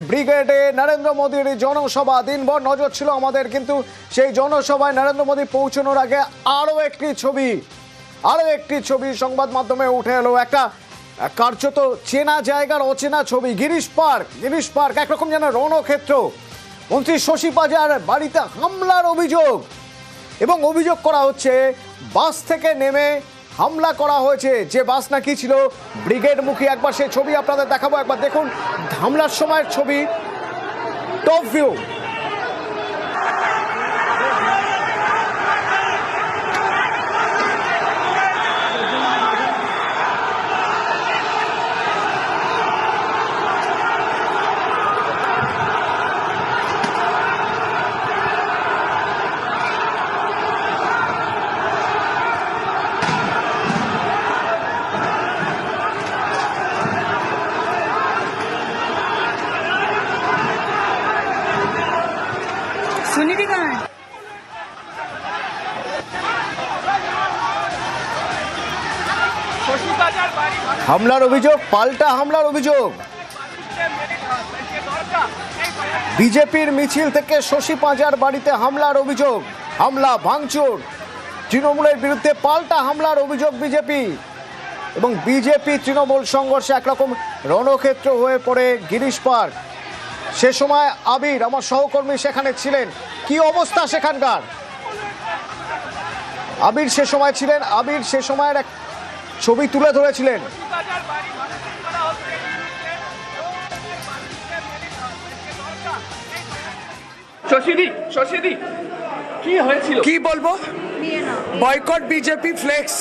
ব্রিগেডে নরেন্দ্র মোদীর জনসভা দিনভর নজর ছিল আমাদের, কিন্তু সেই জনসভায় নরেন্দ্র মোদী পৌঁছানোর আগে আরো একটি ছবি সংবাদ মাধ্যমে উঠে এলো। একটা কার্যত চেনা জায়গার অচেনা ছবি। গিরিশ পার্ক একরকম যেন রণক্ষেত্র। মন্ত্রী শশী পাজার বাড়িতে হামলার অভিযোগ, এবং অভিযোগ করা হচ্ছে বাস থেকে নেমে হামলা করা হয়েছে। যে বাস নাকি ছিল ব্রিগেড মুখী। একবার সেই ছবি আপনাদের দেখাবো, একবার দেখুন হামলার সময়ের ছবি, টপ ভিউ। सुनिधि कहाँ है? হামলার অভিযোগ, পাল্টা হামলার অভিযোগ। বিজেপির মিছিল থেকে শশী পাজার বাড়িতে হামলার অভিযোগ। হামলা ভাঙচুর, তৃণমূলের বিরুদ্ধে পাল্টা হামলার অভিযোগ বিজেপি। এবং বিজেপি তৃণমূল সংঘর্ষে একরকম রণক্ষেত্র হয়ে পড়ে গিরিশ পার্ক। সে সময় আবির, আমার সহকর্মী সেখানে ছিলেন। কি অবস্থা সেখানকার? আবির সে সময় ছিলেন, আবির সে সময়ের এক ছবি তুলে ধরেছিলেন। শশীদি কি হয়েছিল কি বলবো? বয়কট বিজেপি ফ্লেক্স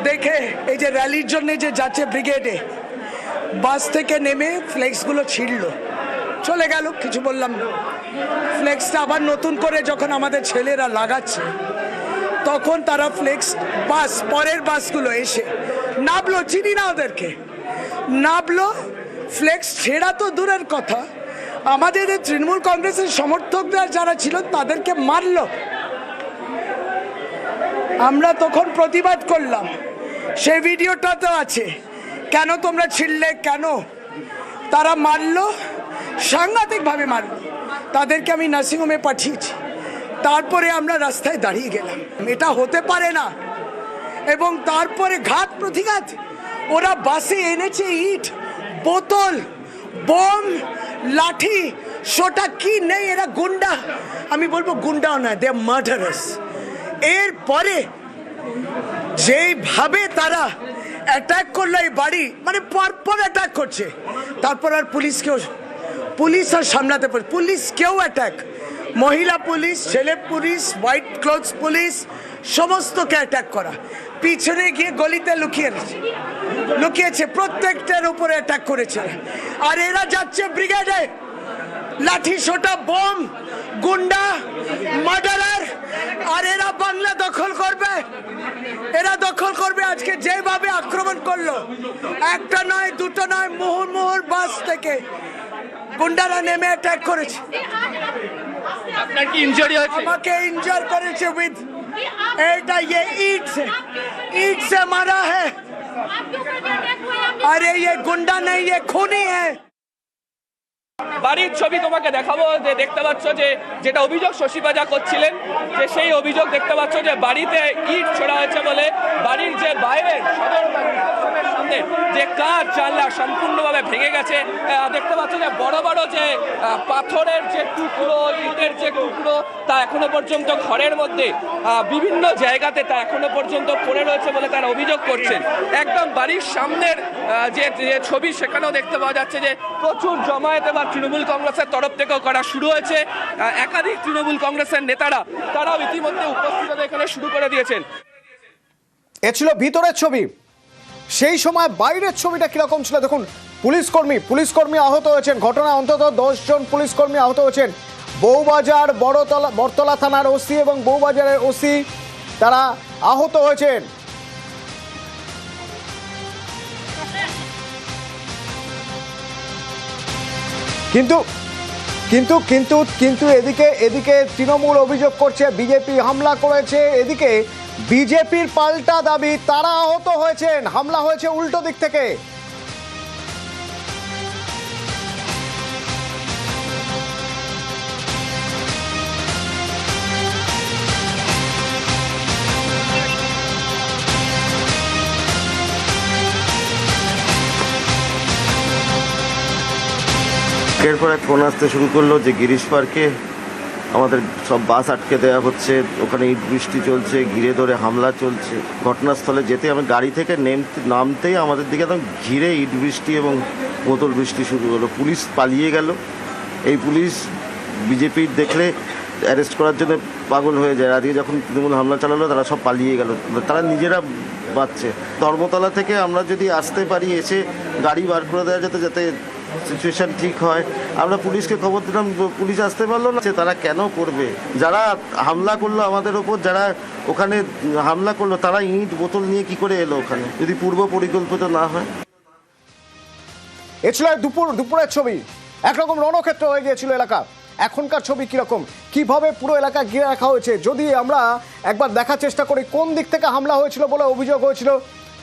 দেখে এই যে র্যালির জন্য যে যাচ্ছে ব্রিগেডে, বাস থেকে নেমে ফ্লেক্সগুলো ছিঁড়লো, চলে গেল, কিছু বললাম না। ফ্লেক্সটা আবার নতুন করে যখন আমাদের ছেলেরা লাগাচ্ছে, তখন তারা ফ্লেক্স পরের বাসগুলো এসে নামলো, চিনি না ওদেরকে, নামলো, ফ্লেক্স ছেঁড়া তো দূরের কথা, আমাদের তৃণমূল কংগ্রেসের সমর্থকরা যারা ছিল তাদেরকে মারলো। আমরা তখন প্রতিবাদ করলাম, সেই ভিডিওটা তো আছে। কেন তোমরা ছিঁড়লে, কেন? তারা মারলো, সাংঘাতিকভাবে মারলো। তাদেরকে আমি নার্সিংহোমে পাঠিয়েছি। তারপরে আমরা রাস্তায় দাঁড়িয়ে গেলাম, এটা হতে পারে না। এবং তারপরে ঘাত প্রতিঘাত, ওরা বাসে এনেছে ইট, বোতল, বোম, লাঠি, সোটা, কি নেই, এরা গুন্ডা। আমি বলবো গুন্ডাও না, দে মার্ডারার্স। এরপরে যেইভাবে তারা অ্যাটাক করলো এই বাড়ি, মানে পরপর অ্যাটাক করছে, তারপর আর পুলিশ আর সামলাতে পারে, পুলিশ কেউ অ্যাটাক, মহিলা পুলিশ, ছেলে পুলিশ, হোয়াইট ক্লোথস পুলিশ, সমস্তকে অ্যাটাক করা, পিছনে গিয়ে গলিতে লুকিয়েছে, প্রত্যেকটার উপরে অ্যাটাক করেছে। আর এরা যাচ্ছে ব্রিগেডে, লাঠি সোটা, বোম, গুন্ডা, মার্ডারার। আর এরা বাংলা দখল করবে, আজকে যেভাবে আক্রমণ করলো, একটা নয়, দুটো নয়, মুহুর্মুহুর বাস থেকে গুন্ডারা নেমে অ্যাটাক করেছে। আপনার কি ইনজুরি হয়েছে? আমাকে ইনজুর করেছে উইথ এটা, ईट से मारा है। अरे ये गुंडा नहीं, ये खूनी है। বাড়ির ছবি তোমাকে দেখাবো, যে দেখতে পাচ্ছ যে যেটা অভিযোগ শশী পাজা করছিলেন, যে সেই অভিযোগ দেখতে পাচ্ছ যে বাড়িতে ইট ছোড়া হয়েছে বলে বাড়ির যে বাইরের সামনে যে কাঁচ জানলা সম্পূর্ণভাবে ভেঙে গেছে। দেখতে পাচ্ছ যে বড় বড় যে পাথরের যে টুকরো, ইটের যে টুকরো, তা এখনো পর্যন্ত ঘরের মধ্যে বিভিন্ন জায়গাতে তা এখনো পর্যন্ত পড়ে রয়েছে বলে তারা অভিযোগ করছেন। একদম বাড়ির সামনের যে ছবি, সেখানেও দেখতে পাওয়া যাচ্ছে যে প্রচুর জমায়েত এবার তৃণমূল কংগ্রেসের তরফ থেকেও করা শুরু হয়েছে। একাধিক তৃণমূল কংগ্রেসের নেতারা তারাও ইতিমধ্যে উপস্থিততা এখানে শুরু করে দিয়েছেন। এ ছিল ভিতরের ছবি। সেই সময় বাইরের ছবিটা কিরকম ছিল দেখুন। পুলিশকর্মী আহত হয়েছেন। ঘটনায় অন্তত 10 জন পুলিশকর্মী আহত হয়েছেন। বউবাজার বড়তলা থানার ওসি এবং বউবাজারের ওসি তারা আহত হয়েছেন। কিন্তু কিন্তু কিন্তু কিন্তু এদিকে তৃণমূল অভিযোগ করছে বিজেপি হামলা করেছে। এদিকে বিজেপির পাল্টা দাবি তারা আহত হয়েছেন, হামলা হয়েছে উল্টো দিক থেকে। একের পর এক ফোন আসতে শুরু করলো যে গিরিশ পার্কে আমাদের সব বাস আটকে দেওয়া হচ্ছে, ওখানে ইট বৃষ্টি চলছে, ঘিরে ধরে হামলা চলছে। ঘটনাস্থলে যেতে আমি গাড়ি থেকে নামতেই আমাদের দিকে একদম ঘিরে ইট বৃষ্টি এবং বোতল বৃষ্টি শুরু হলো। পুলিশ পালিয়ে গেল। এই পুলিশ বিজেপির দেখলে অ্যারেস্ট করার জন্য পাগল হয়ে যায়। আজকে যখন তৃণমূল হামলা চালালো তারা সব পালিয়ে গেল, তারা নিজেরা বাঁচছে। ধর্মতলা থেকে আমরা যদি আসতে পারি, এসে গাড়ি বার করে দেওয়া যেত যাতে সিচুয়েশান ঠিক হয়। আমরা পুলিশকে খবর দিলাম, পুলিশ আসতে পারলো না। তারা কেন করবে? যারা হামলা করলো আমাদের ওপর, যারা ওখানে হামলা করলো, তারা ইট বোতল নিয়ে কি করে এলো ওখানে, যদি পূর্ব পরিকল্পিত না হয়? এ ছিল দুপুরের ছবি। একরকম রণক্ষেত্র হয়ে গিয়েছিল এলাকা। এখনকার ছবি কিরকম, কিভাবে পুরো এলাকা ঘিরে রাখা হয়েছে, যদি আমরা একবার দেখার চেষ্টা করি কোন দিক থেকে হামলা হয়েছিল বলে অভিযোগ হয়েছিল,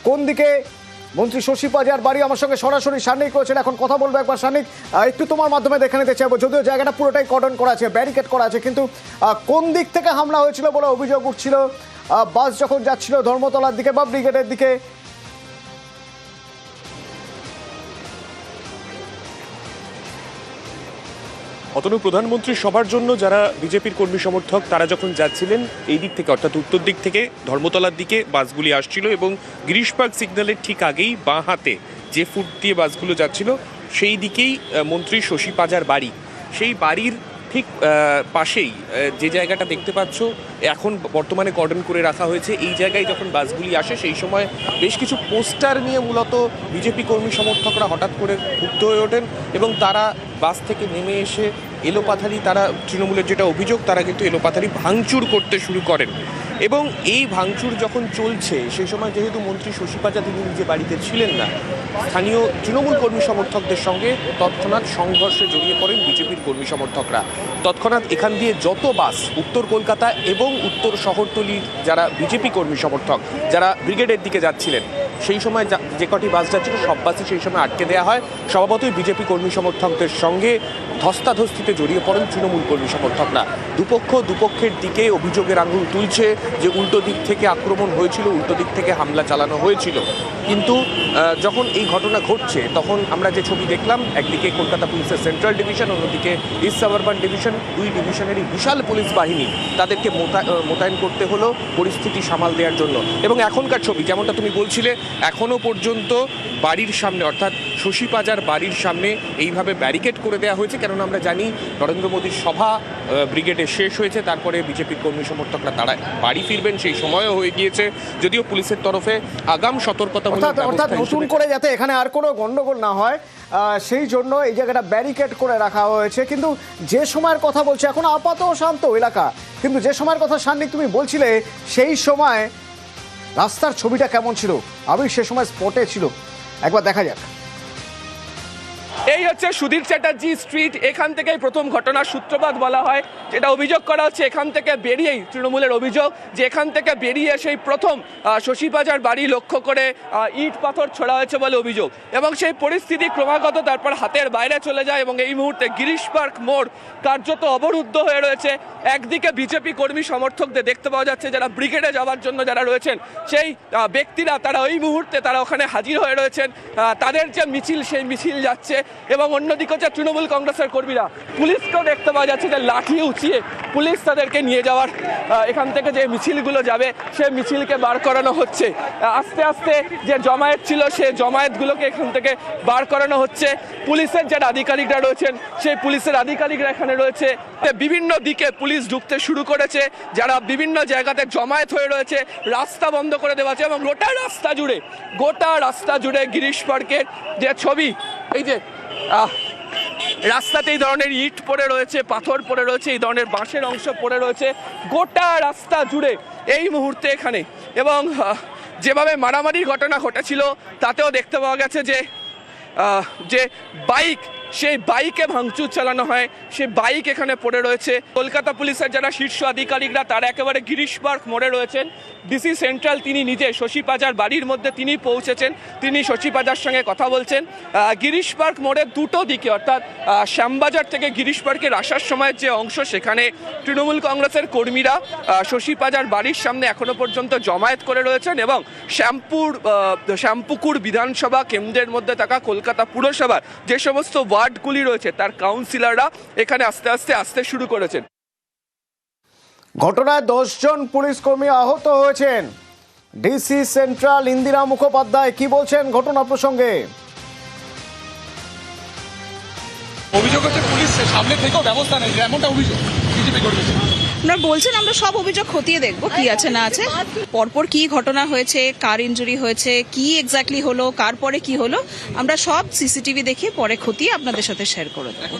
কোন দিকে মন্ত্রী শশী পাজার বাড়ি। আমার সঙ্গে সরাসরি সান্নিক রয়েছেন, এখন কথা বলবো একবার। সান্নিক, একটু তোমার মাধ্যমে দেখে নিতে চাইবো, যদিও জায়গাটা পুরোটাই কর্ডন করা আছে, ব্যারিকেড করা আছে, কিন্তু কোন দিক থেকে হামলা হয়েছিল বলে অভিযোগ উঠছিল বাস যখন যাচ্ছিল ধর্মতলার দিকে বা ব্রিগেডের দিকে? অতনু, প্রধানমন্ত্রী সভার জন্য যারা বিজেপির কর্মী সমর্থক তারা যখন যাচ্ছিলেন এই দিক থেকে, অর্থাৎ উত্তর দিক থেকে ধর্মতলার দিকে বাসগুলি আসছিল এবং গিরিশ পার্ক সিগন্যালের ঠিক আগেই বাঁ হাতে যে ফুট দিয়ে বাসগুলো যাচ্ছিল সেই দিকেই মন্ত্রী শশী পাজার বাড়ি। সেই বাড়ির ঠিক পাশেই যে জায়গাটা দেখতে পাচ্ছ এখন বর্তমানে কর্ডন করে রাখা হয়েছে, এই জায়গায় যখন বাসগুলি আসে সেই সময় বেশ কিছু পোস্টার নিয়ে মূলত বিজেপি কর্মী সমর্থকরা হঠাৎ করে ক্ষুব্ধ হয়ে ওঠেন এবং তারা বাস থেকে নেমে এসে এলোপাথারি, তারা তৃণমূলের যেটা অভিযোগ, তারা কিন্তু এলোপাথারি ভাঙচুর করতে শুরু করেন। এবং এই ভাঙচুর যখন চলছে সেই সময় যেহেতু মন্ত্রী শশী পাজা তিনি নিজে বাড়িতে ছিলেন না, স্থানীয় তৃণমূল কর্মী সমর্থকদের সঙ্গে তৎক্ষণাৎ সংঘর্ষে জড়িয়ে পড়েন বিজেপির কর্মী সমর্থকরা। তৎক্ষণাৎ এখান দিয়ে যত বাস উত্তর কলকাতা এবং উত্তর শহরতলির যারা বিজেপি কর্মী সমর্থক যারা ব্রিগেডের দিকে যাচ্ছিলেন, সেই সময় যে কটি বাস যাচ্ছিল সব বাসই সেই সময় আটকে দেওয়া হয়। স্বভাবতই বিজেপি কর্মী সমর্থকদের সঙ্গে ধস্তাধস্তিতে জড়িয়ে পড়েন তৃণমূল কর্মী সমর্থকরা। দুপক্ষের দিকে অভিযোগের আঙুল তুলছে যে উল্টো দিক থেকে আক্রমণ হয়েছিল, উল্টো দিক থেকে হামলা চালানো হয়েছিল। কিন্তু যখন এই ঘটনা ঘটছে তখন আমরা যে ছবি দেখলাম, একদিকে কলকাতা পুলিশের সেন্ট্রাল ডিভিশন, অন্যদিকে ইস্ট সাবারবান ডিভিশন, দুই ডিভিশনেরই বিশাল পুলিশ বাহিনী, তাদেরকে মোতায়েন করতে হলো পরিস্থিতি সামাল দেওয়ার জন্য। এবং এখনকার ছবি যেমনটা তুমি বলছিলে, এখনও পর্যন্ত বাড়ির সামনে, অর্থাৎ শশী পাজার বাড়ির সামনে এইভাবে ব্যারিকেড করে দেওয়া হয়েছে, কেননা আমরা জানি নরেন্দ্র মোদীর সভা ব্রিগেডে শেষ হয়েছে, তারপরে বিজেপির কর্মী সমর্থকরা তারা বাড়ি ফিরবেন, সেই সময়ও হয়ে গিয়েছে। যদিও পুলিশের তরফে আগাম সতর্কতামূলক অর্থাৎ নতুন করে যাতে এখানে আর কোনো গন্ডগোল না হয় সেই জন্য এই জায়গাটা ব্যারিকেড করে রাখা হয়েছে। কিন্তু যে সময়ের কথা বলছে, এখন আপাতত শান্ত এলাকা, কিন্তু যে সময়ের কথা সান্নিক তুমি বলছিলে, সেই সময় রাস্তার ছবিটা কেমন ছিল? আমি সে সময় স্পটে ছিল, একবার দেখা যাক। এই হচ্ছে সুধীর চ্যাটার্জি স্ট্রিট। এখান থেকেই প্রথম ঘটনার সূত্রপাত বলা হয়। যেটা অভিযোগ করা হচ্ছে, এখান থেকে বেরিয়েই তৃণমূলের অভিযোগ যে এখান থেকে বেরিয়ে সেই প্রথম শশী পাজার বাড়ি লক্ষ্য করে ইট পাথর ছোড়া হয়েছে বলে অভিযোগ। এবং সেই পরিস্থিতি ক্রমাগত তারপর হাতের বাইরে চলে যায় এবং এই মুহূর্তে গিরিশ পার্ক মোড় কার্যত অবরুদ্ধ হয়ে রয়েছে। একদিকে বিজেপি কর্মী সমর্থকদের দেখতে পাওয়া যাচ্ছে যারা ব্রিগেডে যাওয়ার জন্য যারা রয়েছেন সেই ব্যক্তিরা, তারা ওই মুহূর্তে তারা ওখানে হাজির হয়ে রয়েছেন। তাদের যে মিছিল, সেই মিছিল যাচ্ছে। এবং অন্যদিকে হচ্ছে তৃণমূল কংগ্রেসের কর্মীরা, পুলিশকেও দেখতে পাওয়া যাচ্ছে যে লাঠি উঁচিয়ে পুলিশ তাদেরকে নিয়ে যাওয়ার, এখান থেকে যে মিছিলগুলো যাবে সেই মিছিলকে বার করানো হচ্ছে। আস্তে আস্তে যে জমায়েত ছিল সেই জমায়েতগুলোকে এখান থেকে বার করানো হচ্ছে। পুলিশের যারা আধিকারিকরা রয়েছেন সেই পুলিশের আধিকারিকরা এখানে রয়েছে। বিভিন্ন দিকে পুলিশ ঢুকতে শুরু করেছে, যারা বিভিন্ন জায়গাতে জমায়েত হয়ে রয়েছে রাস্তা বন্ধ করে দেওয়া হচ্ছে। এবং গোটা রাস্তা জুড়ে গিরিশ পার্কের যে ছবি, এই যে রাস্তাতে এই ধরনের ইট পড়ে রয়েছে, পাথর পড়ে রয়েছে, এই ধরনের বাঁশের অংশ পড়ে রয়েছে গোটা রাস্তা জুড়ে এই মুহূর্তে এখানে। এবং যেভাবে মারামারির ঘটনা ঘটেছিল তাতেও দেখতে পাওয়া গেছে যে বাইক, সেই বাইকে ভাঙচুর চালানো হয়, সেই বাইক এখানে পড়ে রয়েছে। কলকাতা পুলিশের যারা শীর্ষ আধিকারিকরা তারা একেবারে গিরিশ পার্ক মোড়ে রয়েছেন। ডিসি সেন্ট্রাল তিনি নিজে শশী পাজার বাড়ির মধ্যে তিনি পৌঁছেছেন, তিনি শশী পাজার সঙ্গে কথা বলছেন। গিরিশ পার্ক মোড়ের দুটো দিকে, অর্থাৎ শ্যামবাজার থেকে গিরিশ পার্কের আসার সময়ের যে অংশ, সেখানে তৃণমূল কংগ্রেসের কর্মীরা শশী পাজার বাড়ির সামনে এখনো পর্যন্ত জমায়েত করে রয়েছেন। এবং শ্যামপুকুর বিধানসভা কেন্দ্রের মধ্যে থাকা কলকাতা পুরসভার যে সমস্ত ওয়ার্ডগুলি রয়েছে তার কাউন্সিলররা এখানে আস্তে আস্তে আসতে শুরু করেছেন। ঘটনায় 10 জন পুলিশ কর্মী আহত হয়েছেন। ডিসি সেন্ট্রাল ইন্দিরা মুখোপাধ্যায় কি বলছেন ঘটনা প্রসঙ্গে? অভিযোগ হচ্ছে পুলিশ সামনে থেকেও ব্যবস্থা নেই, এমনটা অভিযোগ বিজেপি করেছে। আপনারা বলছেন আমরা সব অভিযোগ খতিয়ে দেখব কি আছে না আছে, পরপর কি ঘটনা হয়েছে, কার ইনজুরি হয়েছে, কি এক্স্যাক্টলি হলো, কার পরে কি হলো, আমরা সব সিসিটিভি দেখে পরে খতিয়ে আপনাদের সাথে শেয়ার করে দেবো।